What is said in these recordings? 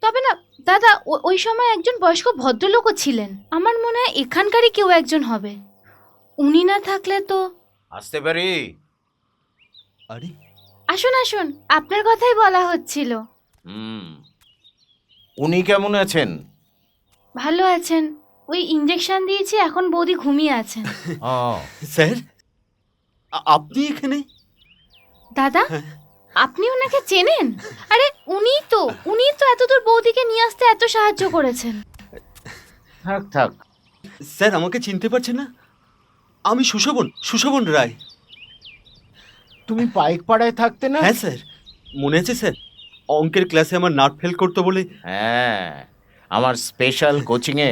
তবে না দাদা, ওই সময় একজন বয়স্ক ভদ্রলোকও ছিলেন। আমার মনে হয় এখানকারই কেউ একজন হবে। উনি না থাকলে তো। আসতে পারি? আরে আসুন আসুন, আপনার কথাই বলা হচ্ছিল। উনি কেমন আছেন? ভালো আছেন। ওই ইঞ্জেকশন দিয়েছি, এখন বৌদি ঘুমিয়ে আছেন। ও, স্যার, আপনি এখানে? দাদা, আপনি ওনাকে চেনেন? আরে উনিই তো এতদূর বৌদিকে নিয়ে আসতে এত সাহায্য করেছেন। থাক থাক। স্যার, আমাকে চিনতে পারছেন না? আমি সুশোভন রায়। তুমি পাইকপাড়ায় থাকতে না? হ্যাঁ স্যার, মনে আছে স্যার? অঙ্কের ক্লাসে আমার নাট ফেল করতো বলে। হ্যাঁ, আমার স্পেশাল কোচিংয়ে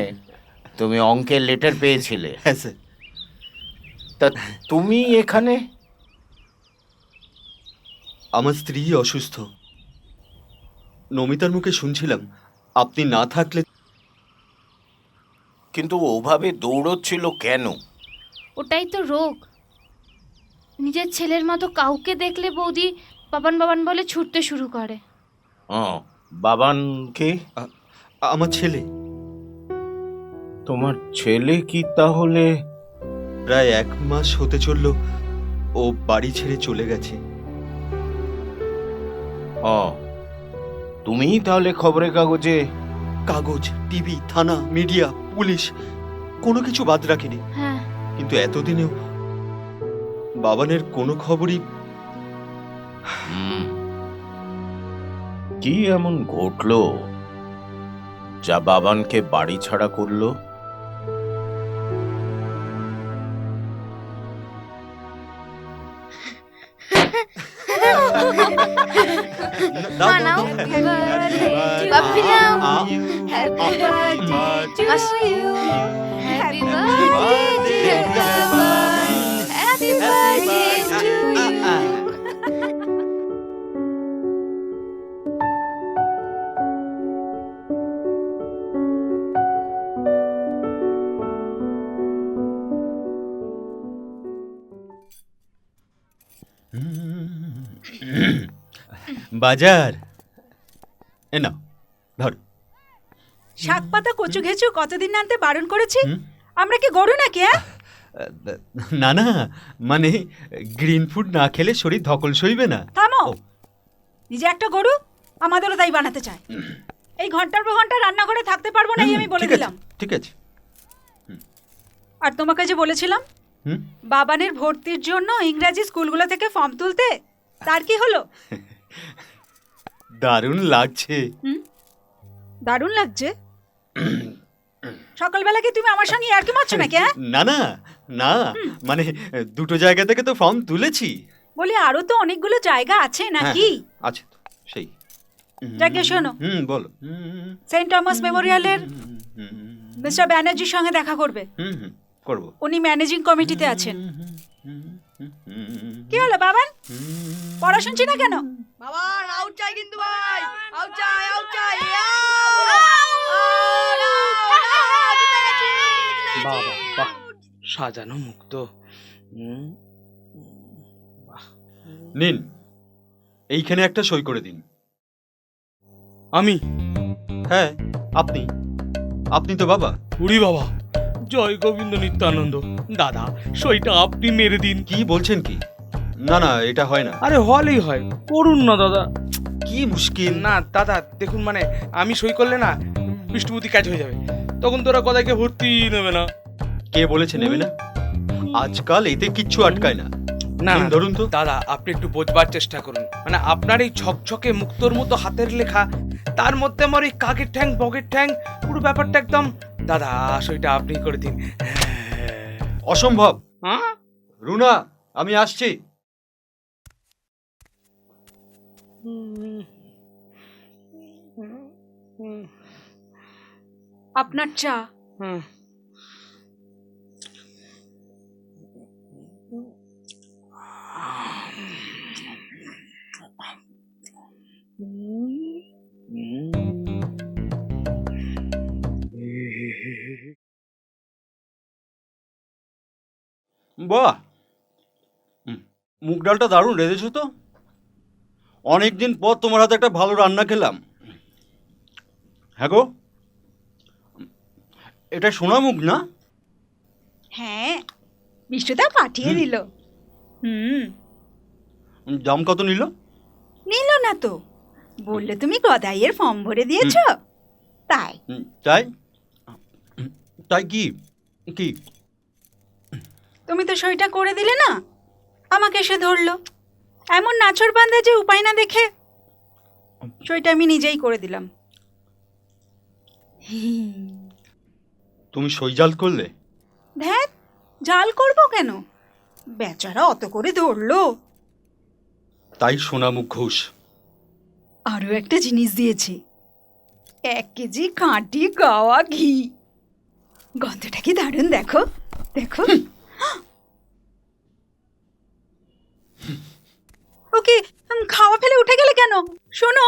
তুমি অঙ্কের লেটার পেয়েছিলে। হ্যাঁ স্যার। তা তুমি এখানে? আমার স্ত্রী অসুস্থ। নমিতার মুখে শুনছিলাম আপনি না থাকলে। কিন্তু ওভাবে দৌড়চ্ছিল কেন? ওটাই তো রোগ। নিজের ছেলের মতো কাউকে দেখলে বৌদি বাবান বাবান বলে ছুটতে শুরু করে। ও, বাবানকে? আমার ছেলে তোমার ছেলে কি তাহলে? প্রায় 1 মাস হতে চলল ও বাড়ি ছেড়ে চলে গেছে। ও, তুমি তাহলে খবরের কাগজে? কাগজ, টিভি, থানা, মিডিয়া, পুলিশ কোনো কিছু বাদ রাখিনি। হ্যাঁ, কিন্তু এতদিনেও বাবানের কোনো খবরই। কি এমন ঘটলো যা বাবানকে বাড়ি ছাড়া করলো? দাও, নাও। Happy Happy now. Happy Happy birthday, happy birthday to you. বাজার এ নাও, ধরো। শাক পাতা কচু ঘেঁচু কতদিন আনতে বারণ করেছি? আমরা কি গরু নাকি? হ্যাঁ, না না, মানে গ্রিন ফুড না খেলে শরীর ধকল সইবে না। থামো। ও। নিজে একটা গরু, আমাদেরও তাই বানাতে চায়। এই ঘন্টার পর ঘন্টা রান্নাঘরে থাকতে পারবো না, আমি বলে ঠিক আছে, দিলাম। ঠিক আছে। আর তোমাকে যে বলেছিলাম হুম, বাবানের ভর্তির জন্য ইংরাজি স্কুলগুলো থেকে ফর্ম তুলতে, তার কি হলো? দারুণ লাগছে। দারুণ লাগছে। সকালবেলা কি তুমি আমার সঙ্গে আর কি মারছো নাকি? হ্যাঁ, না না না, মানে দুটো জায়গা থেকে তো ফর্ম তুলেছি। বলি আরো তো অনেকগুলো জায়গা আছে হ্যাঁ, নাকি? আছে তো, সেই। যাকে শোনো, বলো। সেন্ট টমাস মেমোরিয়ালের মিস্টার ব্যানার্জির সঙ্গে দেখা করবে। করবো। উনি ম্যানেজিং কমিটিতে আছেন। কি হলো বাবান, পড়া শুনছি না কেন? বাবা আউট চাই কিন্তু ভাই, আউট চাই আউট চাই। বাবা বাহ, সাজানো মুক্ত। নিন, এইখানে একটা সই করে দিন। আমি? হ্যাঁ, আপনি আপনি তো বাবা। উড়ি বাবা, জয় গোবিন্দ নিত্যানন্দ। দাদা, সইটা আপনি মেরে দিন। কি বলছেন কি? না না, এটা হয় না। আরে হলেই হয়, করুন না দাদা। কি মুশকিল। না দাদা দেখুন, মানে আমি সই করলে না বিষ্ণুপতি কাজ হয়ে যাবে, তখন তোরা কোথায় ভর্তি নেবে না। কে বলেছে নেবে না? আজকাল এতে কিচ্ছু আটকায় না। না নিন, ধরুন তো। দাদা, আপনি একটু বোঝবার চেষ্টা করুন। মানে আপনার এই ছকছকে মুক্তোর মতো হাতের লেখা, তার মধ্যে আমার এই কাকের ঠ্যাং বগের ঠ্যাং, পুরো ব্যাপারটা একদম। দাদা, সইটা আপনি করে দিন। অসম্ভব। হ্যাঁ, রুনা, আমি আসছি। আপনার চা। হুম। বাহ, মুগ ডালটা দারুণ রেঁধেছো তো। অনেকদিন পর তোমার হাতে একটা ভালো রান্না খেলাম। হ্যাঁ গো, এটা সোনামুখ না? হ্যাঁ, বিষ্ণুদা পাঠিয়ে দিল। হুম। দাম কত নিল? নিল না তো, বললে তুমি গদাইয়ের ফর্ম ভরে দিয়েছো, তাই। তাই? তাই কি কি? তুমি তো সইটা করে দিলে না, আমাকে এসে ধরলো। এমন নাছর বান্ধা যে উপায় না দেখে সইটা আমি নিজেই করে দিলাম। তুমি সই জাল করলে? ধ্যাত, জাল করবো কেন, বেচারা অত করে ধরলো। তাই সোনামুখ ঘোষ। আরও একটা জিনিস দিয়েছি, 1 কেজি খাঁটি গাওয়া ঘি। গন্ধটা কি দারুণ, দেখো দেখো। ওকে, খাওয়া ফেলে উঠে গেলে কেন? শোনো,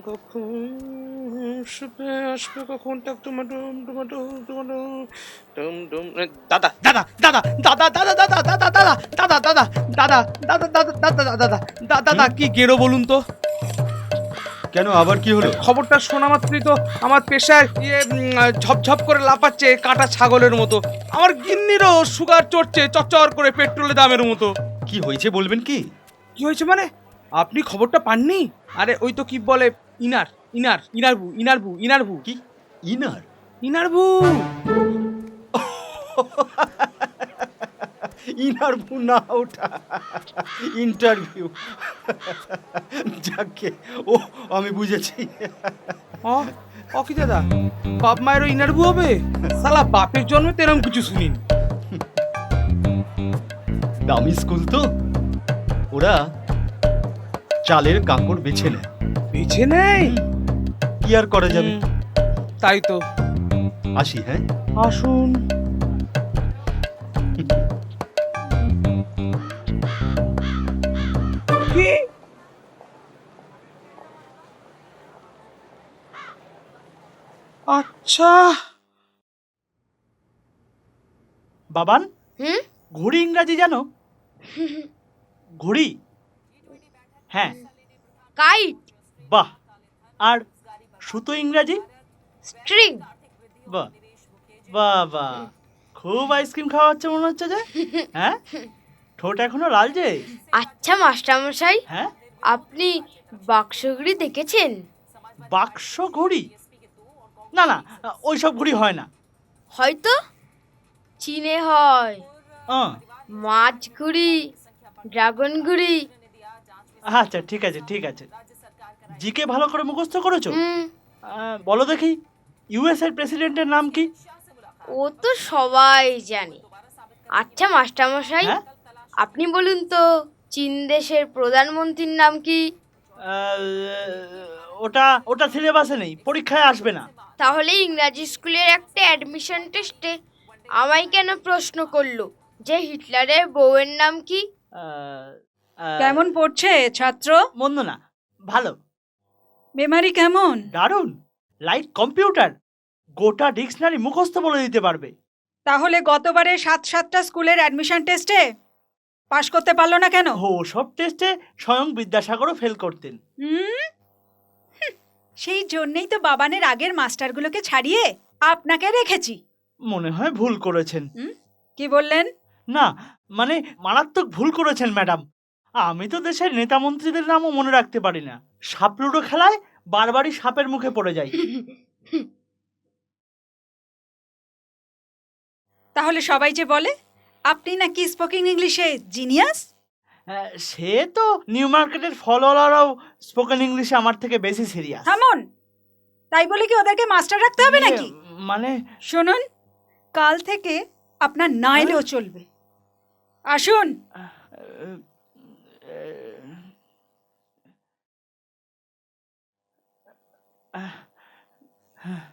কখন আসবে আসবে কখন টুমাটুম টুমাটুম টুমাটুম টুম টুম। দাদা দাদা দাদা দাদা দাদা দাদা দাদা দাদা দাদা দাদা দাদা দাদা দাদা দাদা দাদা দাদা দাদা কি গেরো বলুন তো? কেন, আবার কি হলো? খবরটা শোনা মাত্রই তো আমার পেশায় ঝপঝপ করে লাফাচ্ছে কাটা ছাগলের মতো। আমার গিন্নিরও সুগার চড়ছে চচ্চর করে পেট্রোলের দামের মতো। কি হয়েছে বলবেন কি? কি হয়েছে মানে? আপনি খবরটা পাননি? আরে ওই তো কি বলে, ইনার ইনার ইনারবু ইনারবু ইনারবু। কি ইনার? ইনারবু ইন্টারভিউ না, ওটা ইন্টারভিউ। যাকে, ও আমি বুঝেছি। ও কি দাদা, বাপ মায়েরও ইনারবু হবে? সালা বাপের জন্মে তো এরকম কিছু শুনিনি। দামি স্কুল তো, ওরা চালের কাঁকড় বেছে নেয়। বেছে নেই? কি আর করা যাবে। তাই তো। আসি, হ্যাঁ? আসুন। কি? আচ্ছা, বাবান, হুম? ঘড়ি ইংরাজি জানো? ঘড়ি? হ্যাঁ। কাইট। বাহ। আর সুতো ইংরাজি? স্ট্রিং। বাহ বাহ বাহ, খুব আইসক্রিম খাওয়া হচ্ছে মনে হচ্ছে যে। হ্যাঁ, ঠোঁট এখনো লালচে। আচ্ছা মাস্টারমশাই, হ্যাঁ, আপনি বাক্সগুলি দেখেছেন? বাক্স ঘড়ি? না না, ওইসব ঘড়ি হয় না। হয়তো চীনে হয়। আহ, মাছ ঘুড়ি, ড্রাগন ঘুড়ি। আচ্ছা ঠিক আছে ঠিক আছে। জিকে ভালো করে মুখস্থ করেছো? হুম, বলো দেখি, ইউএস এর প্রেসিডেন্টের নাম কি? ও তো সবাই জানে। আচ্ছা মাস্টারমশাই, হ্যাঁ, আপনি বলুন তো, চীন দেশের প্রধানমন্ত্রীর নাম কি? আহ, ওটা ওটা সিলেবাসে নেই, পরীক্ষায় আসবে না। তাহলে ইংরাজি স্কুলের একটা অ্যাডমিশন টেস্টে আমায় কেন প্রশ্ন করলো যে হিটলারের বউয়ের নাম কি? কেমন পড়ছে ছাত্র? মন্দ না, ভালো। মেমারি কেমন? দারুণ, লাইক কম্পিউটার, গোটা ডিকশনারি মুখস্থ বলে দিতে পারবে। তাহলে গতবারে 7-7টা স্কুলের অ্যাডমিশন টেস্টে পাশ করতে পারলো না কেন? ও সব টেস্টে স্বয়ং বিদ্যাসাগরও ফেল করতেন। হুম, সেই জন্যই তো বাবানের আগের মাস্টারগুলোকে ছাড়িয়ে আপনাকে রেখেছি। মনে হয় ভুল করেছেন। কি বললেন? না, মানে মারাত্মক ভুল করেছেন ম্যাডাম। আমি তো দেশের নেতা মন্ত্রীদের নামও মনে রাখতে পারি না। সাপ লুডো খেলায় বারবারই সাপের মুখে পড়ে যাই। তাহলে সবাই যে বলে আপনি নাকি স্পোকেন ইংলিশে জিনিয়াস। সে তো নিউ মার্কেটের ফলোয়াররাও স্পোকেন ইংলিশে আমার থেকে বেশি সিরিয়াস। থামুন, তাই বলে কি ওদেরকে মাস্টার রাখতে হবে নাকি? মানে শুনুন, কাল থেকে আপনার না এলেও চলবে। আসুন। হ্যাঁ